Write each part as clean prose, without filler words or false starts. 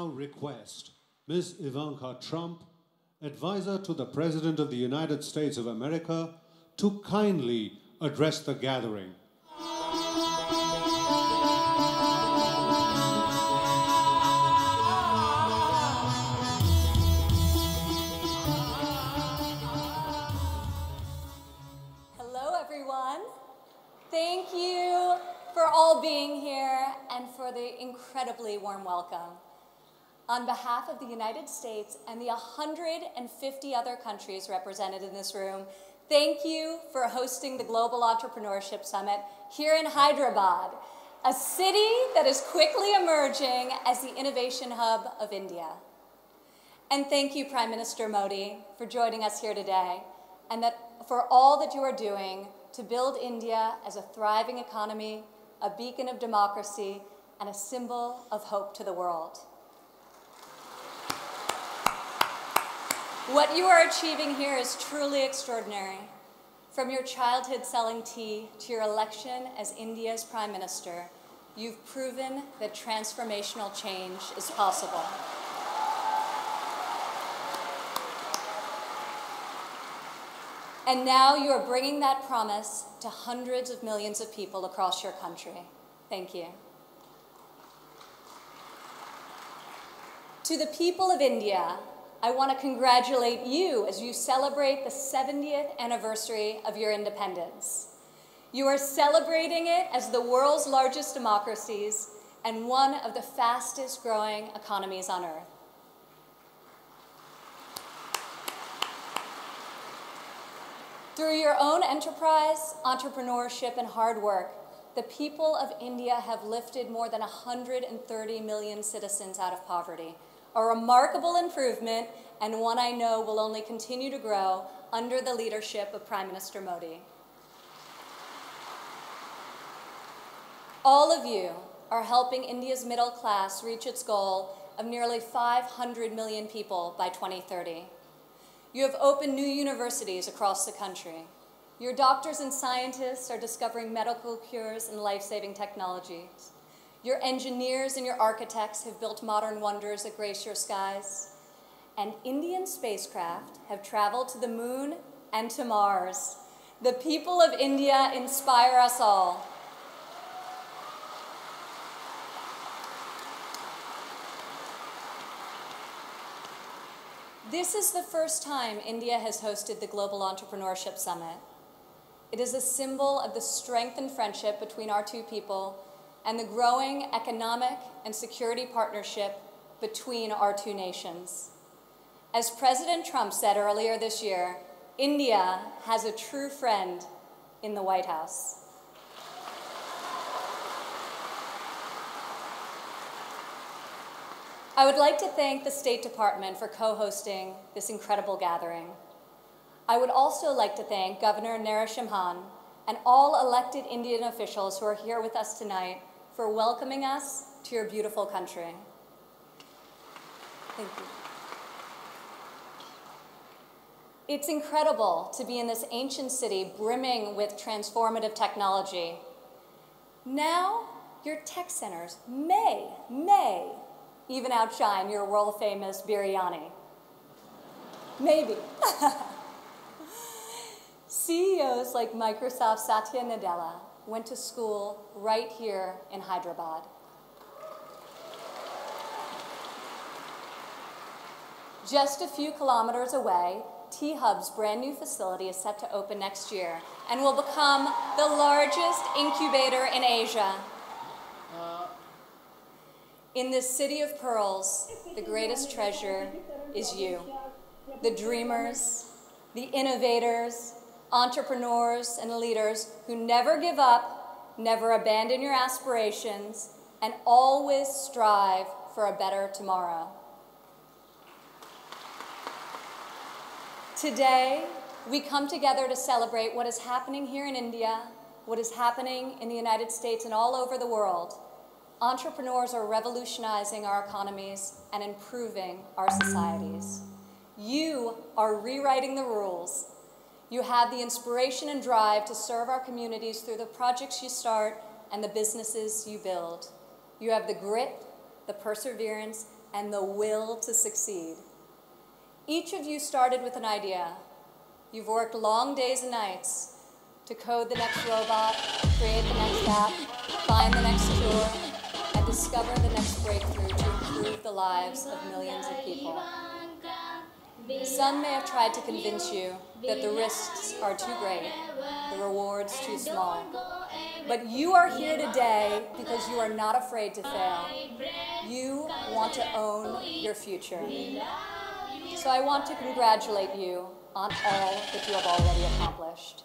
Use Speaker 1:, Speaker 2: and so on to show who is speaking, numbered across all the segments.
Speaker 1: now request Ms. Ivanka Trump, advisor to the President of the United States of America, to kindly address the gathering.
Speaker 2: Hello, everyone. Thank you for all being here and for the incredibly warm welcome. On behalf of the United States and the 150 other countries represented in this room, thank you for hosting the Global Entrepreneurship Summit here in Hyderabad, a city that is quickly emerging as the innovation hub of India. And thank you, Prime Minister Modi, for joining us here today, and for all that you are doing to build India as a thriving economy, a beacon of democracy, and a symbol of hope to the world. What you are achieving here is truly extraordinary. From your childhood selling tea to your election as India's Prime Minister, you've proven that transformational change is possible. And now you are bringing that promise to hundreds of millions of people across your country. Thank you. To the people of India, I want to congratulate you as you celebrate the 70th anniversary of your independence. You are celebrating it as the world's largest democracies and one of the fastest growing economies on earth. Through your own enterprise, entrepreneurship, and hard work, the people of India have lifted more than 130 million citizens out of poverty, a remarkable improvement and one I know will only continue to grow under the leadership of Prime Minister Modi. All of you are helping India's middle class reach its goal of nearly 500 million people by 2030. You have opened new universities across the country. Your doctors and scientists are discovering medical cures and life-saving technologies. Your engineers and your architects have built modern wonders that grace your skies. And Indian spacecraft have traveled to the moon and to Mars. The people of India inspire us all. This is the first time India has hosted the Global Entrepreneurship Summit. It is a symbol of the strength and friendship between our two people and the growing economic and security partnership between our two nations. As President Trump said earlier this year, India has a true friend in the White House. I would like to thank the State Department for co-hosting this incredible gathering. I would also like to thank Governor Narendra and all elected Indian officials who are here with us tonight for welcoming us to your beautiful country. Thank you. It's incredible to be in this ancient city brimming with transformative technology. Now, your tech centers may even outshine your world-famous biryani. Maybe. CEOs like Microsoft's Satya Nadella went to school right here in Hyderabad. Just a few kilometers away, T-Hub's brand new facility is set to open next year and will become the largest incubator in Asia. In this city of pearls, the greatest treasure is you, the dreamers, the innovators, entrepreneurs, and leaders who never give up, never abandon your aspirations, and always strive for a better tomorrow. Today, we come together to celebrate what is happening here in India, what is happening in the United States and all over the world. Entrepreneurs are revolutionizing our economies and improving our societies. You are rewriting the rules. You have the inspiration and drive to serve our communities through the projects you start and the businesses you build. You have the grit, the perseverance, and the will to succeed. Each of you started with an idea. You've worked long days and nights to code the next robot, create the next app, find the next cure, and discover the next breakthrough to improve the lives of millions of people. Some may have tried to convince you that the risks are too great, the rewards too small. But you are here today because you are not afraid to fail. You want to own your future. So I want to congratulate you on all that you have already accomplished.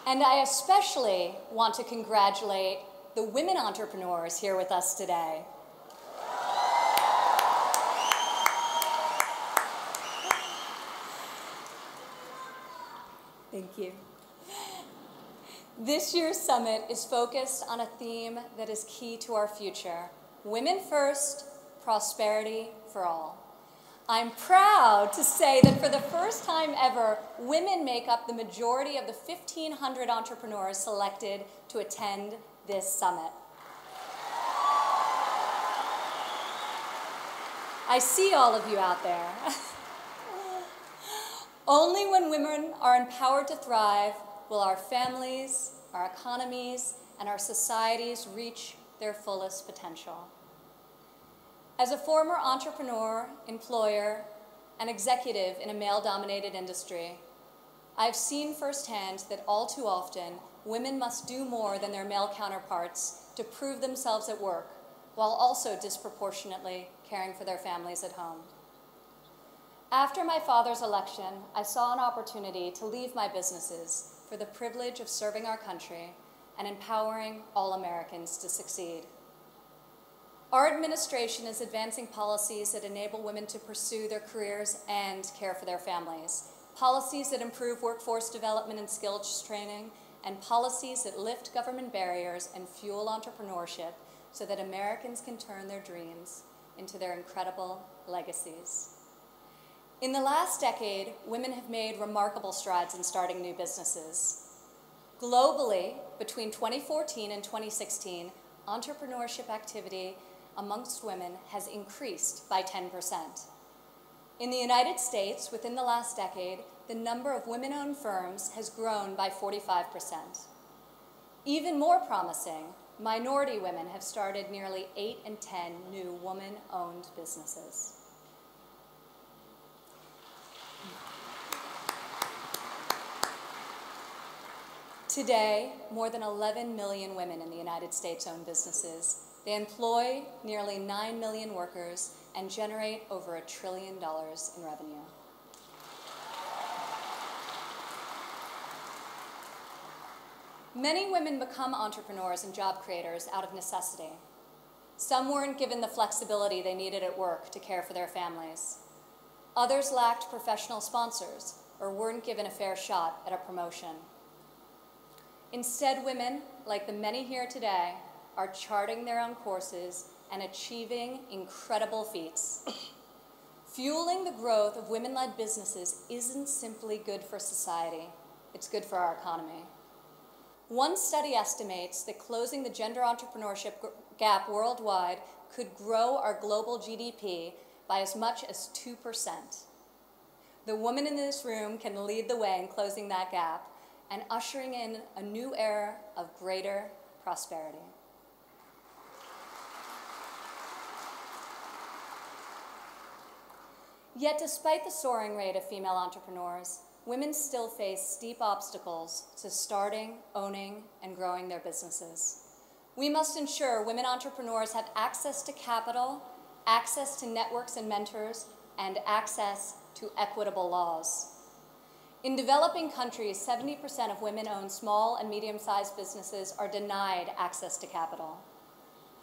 Speaker 2: And I especially want to congratulate the women entrepreneurs here with us today. Thank you. This year's summit is focused on a theme that is key to our future: women first, prosperity for all. I'm proud to say that for the first time ever, women make up the majority of the 1,500 entrepreneurs selected to attend this summit. I see all of you out there. Only when women are empowered to thrive will our families, our economies, and our societies reach their fullest potential. As a former entrepreneur, employer, and executive in a male-dominated industry, I've seen firsthand that all too often, women must do more than their male counterparts to prove themselves at work, while also disproportionately caring for their families at home. After my father's election, I saw an opportunity to leave my businesses for the privilege of serving our country and empowering all Americans to succeed. Our administration is advancing policies that enable women to pursue their careers and care for their families, policies that improve workforce development and skills training, and policies that lift government barriers and fuel entrepreneurship so that Americans can turn their dreams into their incredible legacies. In the last decade, women have made remarkable strides in starting new businesses. Globally, between 2014 and 2016, entrepreneurship activity amongst women has increased by 10%. In the United States, within the last decade, the number of women-owned firms has grown by 45%. Even more promising, minority women have started nearly 8 in 10 new woman-owned businesses. Today, more than 11 million women in the United States own businesses. They employ nearly 9 million workers and generate over $1 trillion in revenue. Many women become entrepreneurs and job creators out of necessity. Some weren't given the flexibility they needed at work to care for their families. Others lacked professional sponsors or weren't given a fair shot at a promotion. Instead, women, like the many here today, are charting their own courses and achieving incredible feats. Fueling the growth of women-led businesses isn't simply good for society, it's good for our economy. One study estimates that closing the gender entrepreneurship gap worldwide could grow our global GDP by as much as 2%. The woman in this room can lead the way in closing that gap and ushering in a new era of greater prosperity. Yet despite the soaring rate of female entrepreneurs, women still face steep obstacles to starting, owning, and growing their businesses. We must ensure women entrepreneurs have access to capital, access to networks and mentors, and access to equitable laws. In developing countries, 70% of women-owned small and medium-sized businesses are denied access to capital.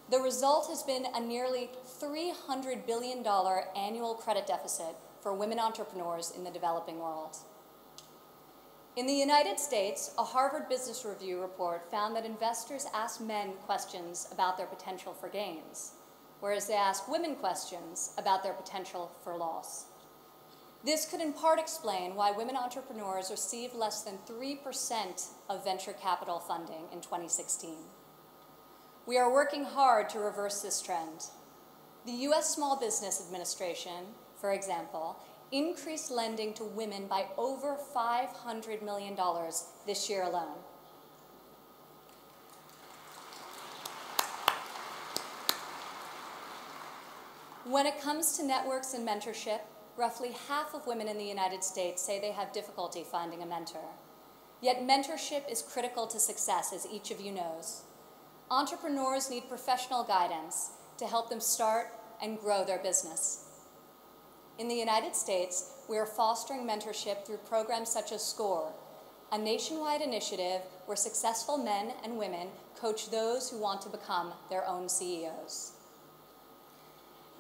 Speaker 2: The result has been a nearly $300 billion annual credit deficit for women entrepreneurs in the developing world. In the United States, a Harvard Business Review report found that investors ask men questions about their potential for gains, whereas they ask women questions about their potential for loss. This could in part explain why women entrepreneurs received less than 3% of venture capital funding in 2016. We are working hard to reverse this trend. The US Small Business Administration, for example, increased lending to women by over $500 million this year alone. When it comes to networks and mentorship, roughly half of women in the United States say they have difficulty finding a mentor. Yet mentorship is critical to success, as each of you knows. Entrepreneurs need professional guidance to help them start and grow their business. In the United States, we are fostering mentorship through programs such as SCORE, a nationwide initiative where successful men and women coach those who want to become their own CEOs.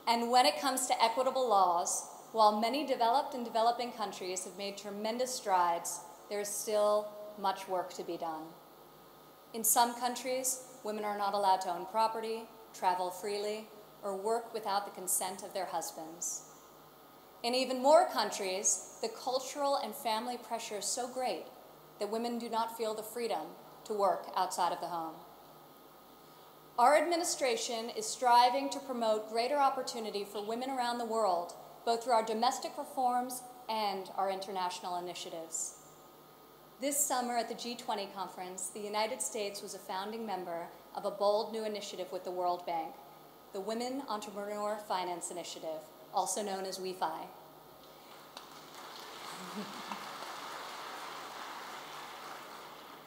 Speaker 2: And when it comes to equitable laws, while many developed and developing countries have made tremendous strides, there is still much work to be done. In some countries, women are not allowed to own property, travel freely, or work without the consent of their husbands. In even more countries, the cultural and family pressure is so great that women do not feel the freedom to work outside of the home. Our administration is striving to promote greater opportunity for women around the world, both through our domestic reforms and our international initiatives. This summer at the G20 conference, the United States was a founding member of a bold new initiative with the World Bank, the Women Entrepreneur Finance Initiative, also known as WEFI.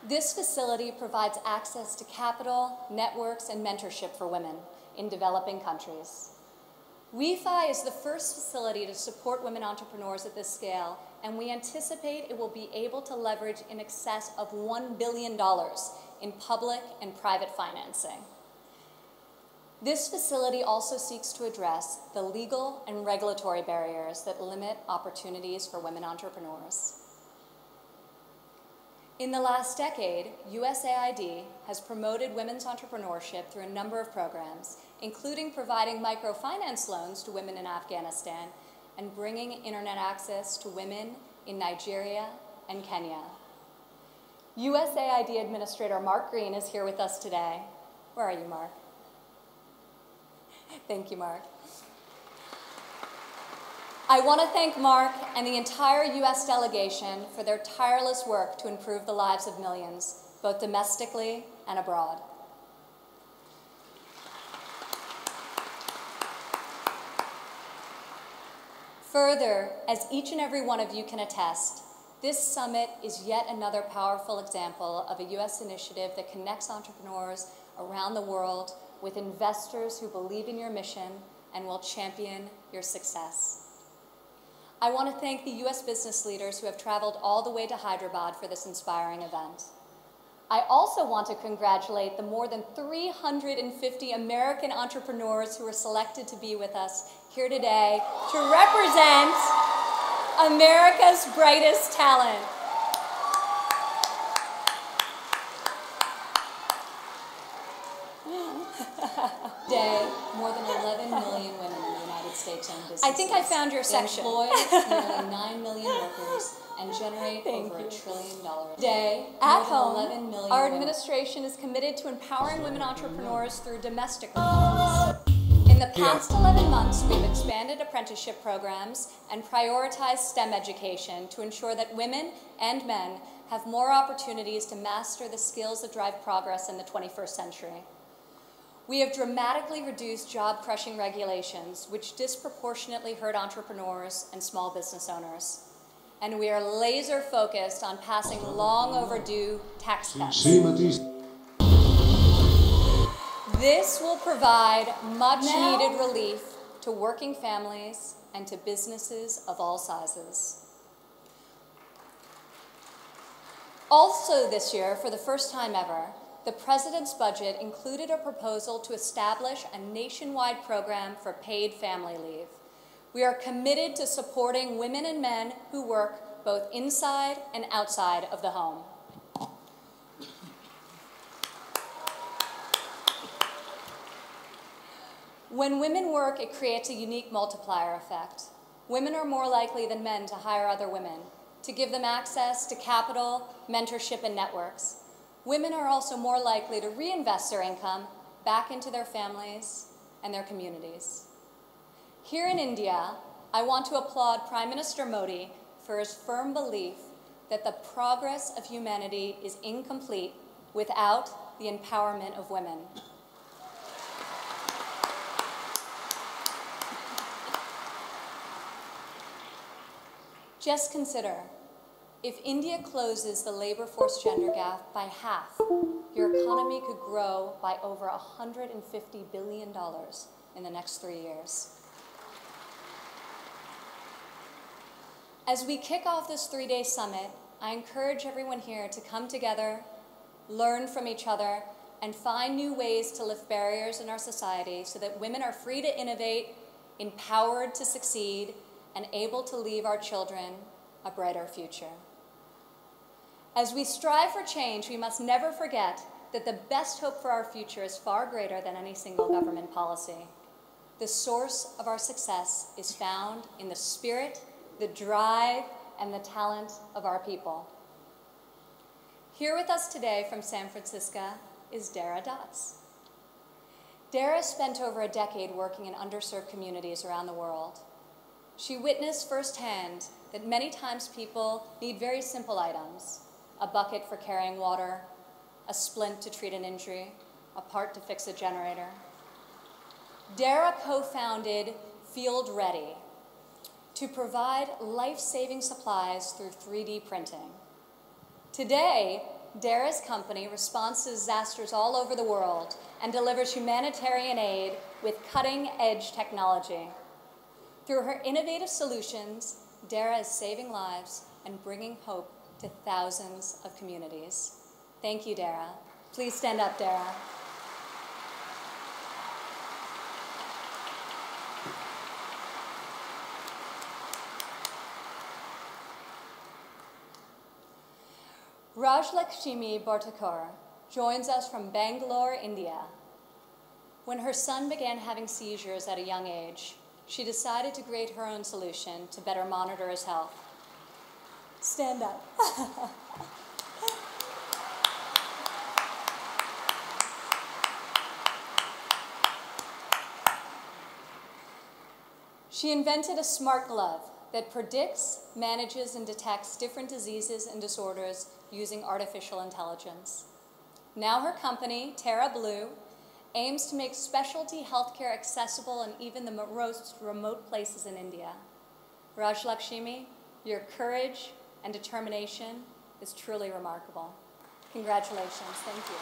Speaker 2: This facility provides access to capital, networks, and mentorship for women in developing countries. WEFI is the first facility to support women entrepreneurs at this scale, and we anticipate it will be able to leverage in excess of $1 billion in public and private financing. This facility also seeks to address the legal and regulatory barriers that limit opportunities for women entrepreneurs. In the last decade, USAID has promoted women's entrepreneurship through a number of programs, including providing microfinance loans to women in Afghanistan and bringing internet access to women in Nigeria and Kenya. USAID Administrator Mark Green is here with us today. Where are you, Mark? Thank you, Mark. I want to thank Mark and the entire U.S. delegation for their tireless work to improve the lives of millions, both domestically and abroad. Further, as each and every one of you can attest, this summit is yet another powerful example of a U.S. initiative that connects entrepreneurs around the world with investors who believe in your mission and will champion your success. I want to thank the U.S. business leaders who have traveled all the way to Hyderabad for this inspiring event. I also want to congratulate the more than 350 American entrepreneurs who were selected to be with us here today to represent America's brightest talent. Today, more than 11 million women in the United States own businesses. I think I found your section. Employ nearly 9 million workers and generate over $1 trillion. Today, at home, 11 million our administration is committed to empowering women entrepreneurs through domestic reforms. In the past 11 months, we've expanded apprenticeship programs and prioritized STEM education to ensure that women and men have more opportunities to master the skills that drive progress in the 21st century. We have dramatically reduced job-crushing regulations, which disproportionately hurt entrepreneurs and small business owners. And we are laser-focused on passing long-overdue tax cuts. This will provide much-needed relief to working families and to businesses of all sizes. Also this year, for the first time ever, the President's budget included a proposal to establish a nationwide program for paid family leave. We are committed to supporting women and men who work both inside and outside of the home. When women work, it creates a unique multiplier effect. women are more likely than men to hire other women, to give them access to capital, mentorship, and networks. Women are also more likely to reinvest their income back into their families and their communities. Here in India, I want to applaud Prime Minister Modi for his firm belief that the progress of humanity is incomplete without the empowerment of women. Just consider, if India closes the labor force gender gap by half, your economy could grow by over $150 billion in the next 3 years. As we kick off this 3-day summit, I encourage everyone here to come together, learn from each other, and find new ways to lift barriers in our society so that women are free to innovate, empowered to succeed, and able to leave our children a brighter future. As we strive for change, we must never forget that the best hope for our future is far greater than any single government policy. The source of our success is found in the spirit, the drive, and the talent of our people. Here with us today from San Francisco is Dara Dotz. Dara spent over a decade working in underserved communities around the world. She witnessed firsthand that many times people need very simple items: a bucket for carrying water, a splint to treat an injury, a part to fix a generator. Dara co-founded Field Ready to provide life-saving supplies through 3D printing. Today, Dara's company responds to disasters all over the world and delivers humanitarian aid with cutting-edge technology. Through her innovative solutions, Dara is saving lives and bringing hope to thousands of communities. Thank you, Dara. Please stand up, Dara. Rajlakshmi Bhartakar joins us from Bangalore, India. When her son began having seizures at a young age, she decided to create her own solution to better monitor his health. Stand up. She invented a smart glove that predicts, manages, and detects different diseases and disorders using artificial intelligence. Now her company, Terra Blue, aims to make specialty healthcare accessible in even the most remote places in India. Rajlakshmi, your courage and determination is truly remarkable. Congratulations. Thank you.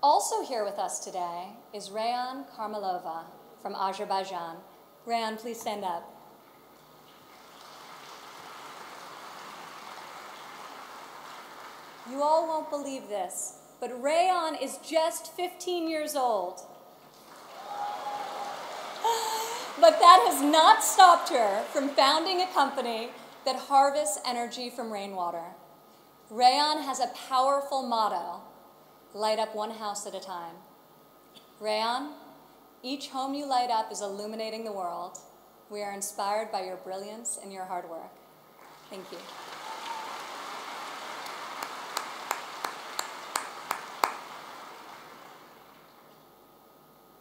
Speaker 2: Also here with us today is Rayan Karmalova from Azerbaijan. Rayan, please stand up. You all won't believe this, but Rayan is just 15 years old. But that has not stopped her from founding a company that harvests energy from rainwater. Rayan has a powerful motto: light up one house at a time. Rayan, each home you light up is illuminating the world. We are inspired by your brilliance and your hard work. Thank you.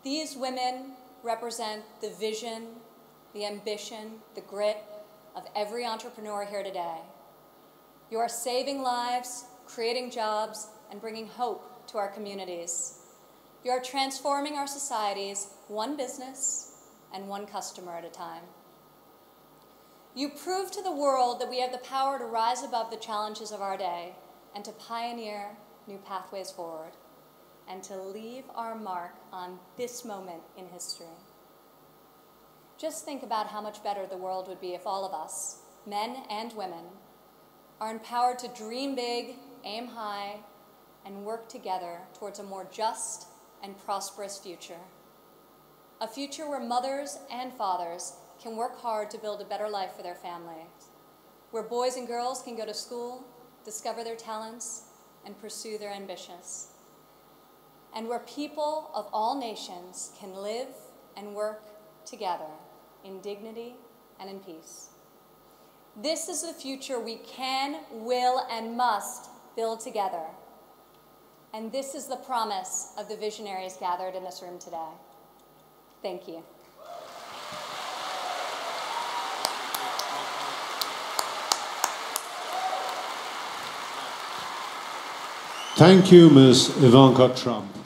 Speaker 2: These women represent the vision, the ambition, the grit of every entrepreneur here today. You are saving lives, creating jobs, and bringing hope to our communities. You are transforming our societies one business and one customer at a time. You prove to the world that we have the power to rise above the challenges of our day and to pioneer new pathways forward and to leave our mark on this moment in history. Just think about how much better the world would be if all of us, men and women, are empowered to dream big, aim high, and work together towards a more just and prosperous future. A future where mothers and fathers can work hard to build a better life for their families, where boys and girls can go to school, discover their talents, and pursue their ambitions. and where people of all nations can live and work together in dignity and in peace. This is the future we can, will, and must build together. And this is the promise of the visionaries gathered in this room today. Thank you.
Speaker 1: Thank you, Ms. Ivanka Trump.